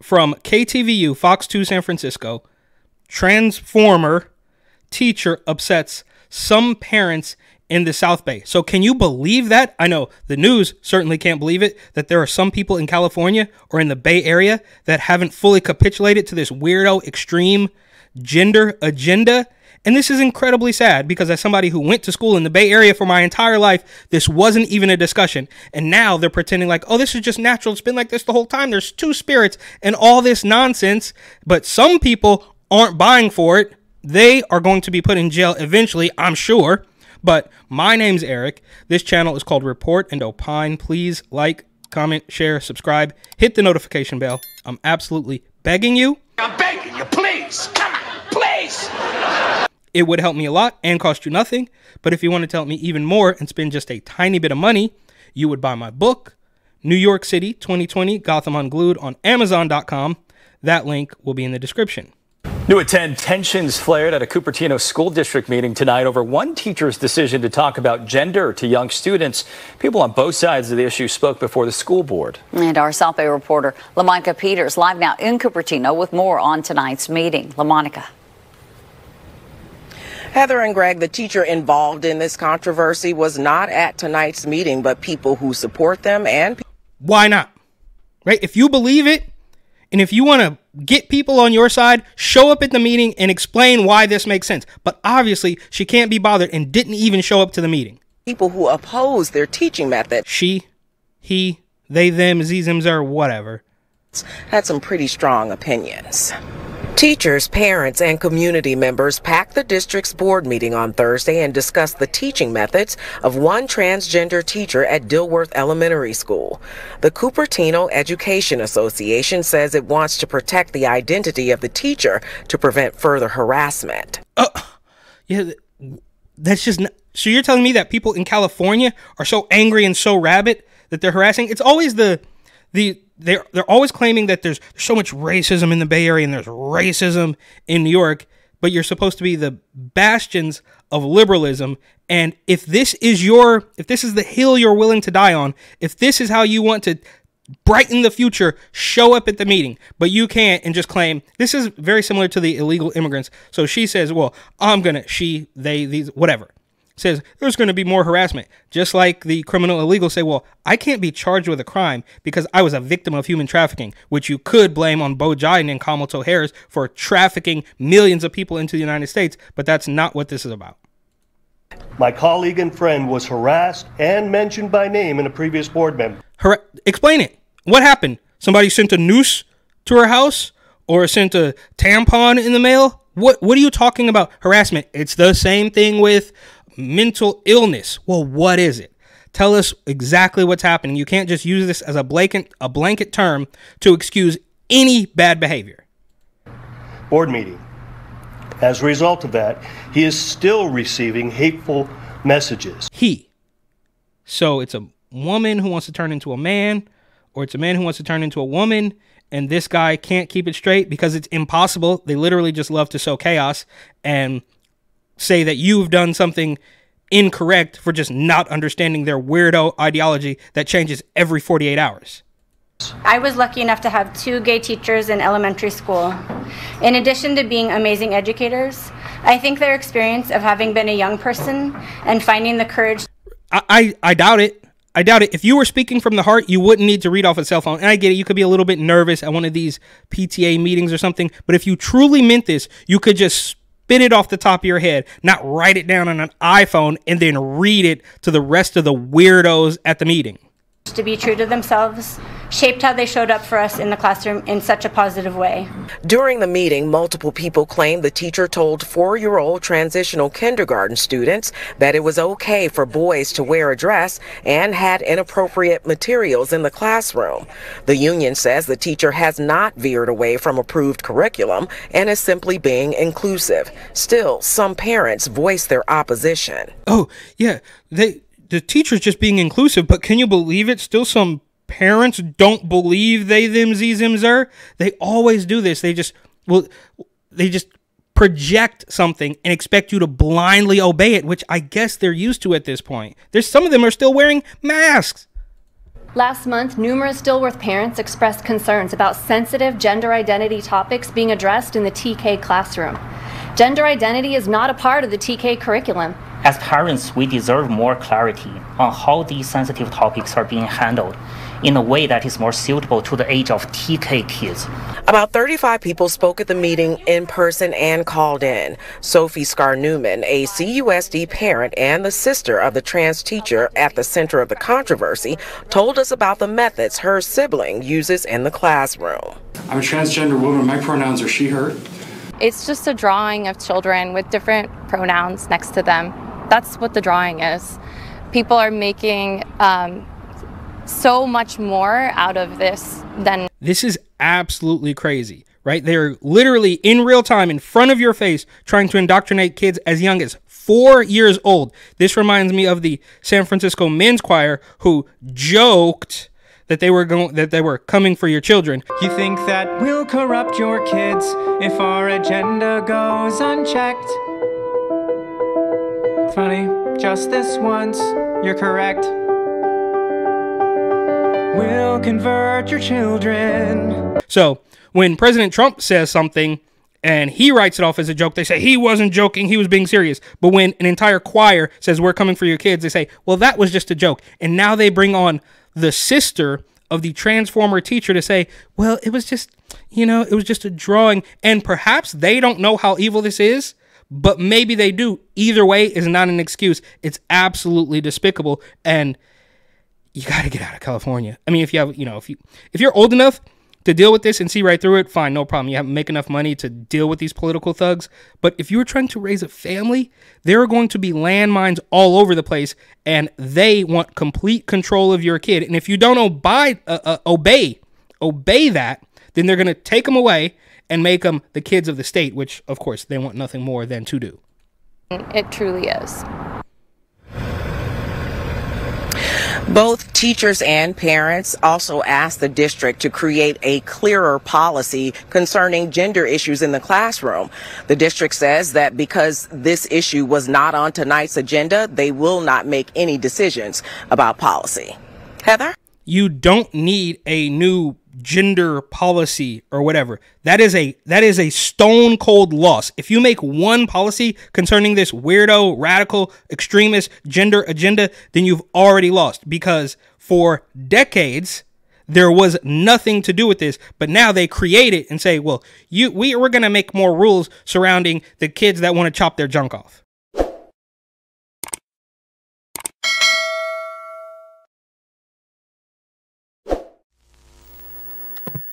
from KTVU, Fox 2 San Francisco. Transformer teacher upsets some parents in the South Bay. So can you believe that? I know the news certainly can't believe it, that there are some people in California or in the Bay Area that haven't fully capitulated to this weirdo extreme gender agenda. And this is incredibly sad because as somebody who went to school in the Bay Area for my entire life, this wasn't even a discussion. And now they're pretending like, oh, this is just natural. It's been like this the whole time. There's two spirits and all this nonsense. But some people aren't buying for it. They are going to be put in jail eventually, I'm sure. But my name's Eric. This channel is called Report and Opine. Please like, comment, share, subscribe, hit the notification bell. I'm absolutely begging you. I'm begging you, please. Come on, please. It would help me a lot and cost you nothing. But if you wanted to help me even more and spend just a tiny bit of money, you would buy my book, New York City 2020 Gotham Unglued, on Amazon.com. That link will be in the description. New at 10, tensions flared at a Cupertino school district meeting tonight over one teacher's decision to talk about gender to young students. People on both sides of the issue spoke before the school board. And our South Bay reporter, LaMonica Peters, live now in Cupertino with more on tonight's meeting. LaMonica. Heather and Greg, the teacher involved in this controversy, was not at tonight's meeting, but people who support them and... Why not? Right? If you believe it, and if you want to get people on your side, show up at the meeting and explain why this makes sense. But obviously, she can't be bothered and didn't even show up to the meeting. People who oppose their teaching method. She, he, they, them, zms, or whatever. Had some pretty strong opinions. Teachers, parents, and community members packed the district's board meeting on Thursday and discussed the teaching methods of one transgender teacher at Dilworth Elementary School. The Cupertino Education Association says it wants to protect the identity of the teacher to prevent further harassment. Yeah, that's just not, so you're telling me that people in California are so angry and so rabid that they're harassing? It's always they're always claiming that there's so much racism in the Bay Area and there's racism in New York, but you're supposed to be the bastions of liberalism. And if this is the hill you're willing to die on, if this is how you want to brighten the future, show up at the meeting. But you can't and just claim. This is very similar to the illegal immigrants. So she says, well, these, whatever. Says there's going to be more harassment, just like the criminal illegals say, well, I can't be charged with a crime because I was a victim of human trafficking, which you could blame on Bo Jiden and Kamala Harris for trafficking millions of people into the United States, but that's not what this is about. My colleague and friend was harassed and mentioned by name in a previous board member. Explain it. What happened? Somebody sent a noose to her house or sent a tampon in the mail? What are you talking about? Harassment. It's the same thing with mental illness. Well, what is it? Tell us exactly what's happening. You can't just use this as a blanket term to excuse any bad behavior. Board meeting. As a result of that, he is still receiving hateful messages. So it's a woman who wants to turn into a man, or it's a man who wants to turn into a woman, and this guy can't keep it straight because it's impossible. They literally just love to sow chaos and say that you've done something incorrect for just not understanding their weirdo ideology that changes every 48 hours. I was lucky enough to have 2 gay teachers in elementary school. In addition to being amazing educators, I think their experience of having been a young person and finding the courage... I doubt it. I doubt it. If you were speaking from the heart, you wouldn't need to read off a cell phone. And I get it. You could be a little bit nervous at one of these PTA meetings or something. But if you truly meant this, you could just spit it off the top of your head, not write it down on an iPhone and then read it to the rest of the weirdos at the meeting. To be true to themselves shaped how they showed up for us in the classroom in such a positive way. During the meeting, multiple people claimed the teacher told 4-year-old transitional kindergarten students that it was okay for boys to wear a dress and had inappropriate materials in the classroom. The union says the teacher has not veered away from approved curriculum and is simply being inclusive. Still, some parents voice their opposition. Oh, yeah, the teacher's just being inclusive, but can you believe it? Still some parents don't believe they, them, zems, er. They always do this. They just project something and expect you to blindly obey it, which I guess they're used to at this point. Some of them are still wearing masks. Last month, numerous Dilworth parents expressed concerns about sensitive gender identity topics being addressed in the TK classroom. Gender identity is not a part of the TK curriculum. As parents, we deserve more clarity on how these sensitive topics are being handled in a way that is more suitable to the age of TK kids. About 35 people spoke at the meeting in person and called in. Sophie Scar-Newman, a CUSD parent and the sister of the trans teacher at the center of the controversy, told us about the methods her sibling uses in the classroom. I'm a transgender woman. My pronouns are she, her. It's just a drawing of children with different pronouns next to them. That's what the drawing is. People are making so much more out of this than... This is absolutely crazy, right? They're literally in real time in front of your face trying to indoctrinate kids as young as 4 years old. This reminds me of the San Francisco men's choir who joked that they were coming for your children. You think that we'll corrupt your kids if our agenda goes unchecked? Funny, just this once, you're correct. We'll convert your children. So when President Trump says something and he writes it off as a joke, they say he wasn't joking, he was being serious. But when an entire choir says we're coming for your kids, they say, well, that was just a joke. And now they bring on the sister of the transformer teacher to say, well, it was just, it was just a drawing. And perhaps they don't know how evil this is, but maybe they do. Either way is not an excuse. It's absolutely despicable. And you got to get out of California. I mean, if you have, if you're old enough to deal with this and see right through it, fine, no problem. You have make enough money to deal with these political thugs. But if you were trying to raise a family, there are going to be landmines all over the place, and they want complete control of your kid. And if you don't obey that, then they're going to take them away and make them the kids of the state, which, of course, they want nothing more than to do. It truly is. Both teachers and parents also asked the district to create a clearer policy concerning gender issues in the classroom. The district says that because this issue was not on tonight's agenda, they will not make any decisions about policy. Heather? You don't need a new gender policy or whatever. That is a stone cold loss. If you make one policy concerning this weirdo, radical, extremist gender agenda, then you've already lost, because for decades there was nothing to do with this, but now they create it and say, well, we're going to make more rules surrounding the kids that want to chop their junk off.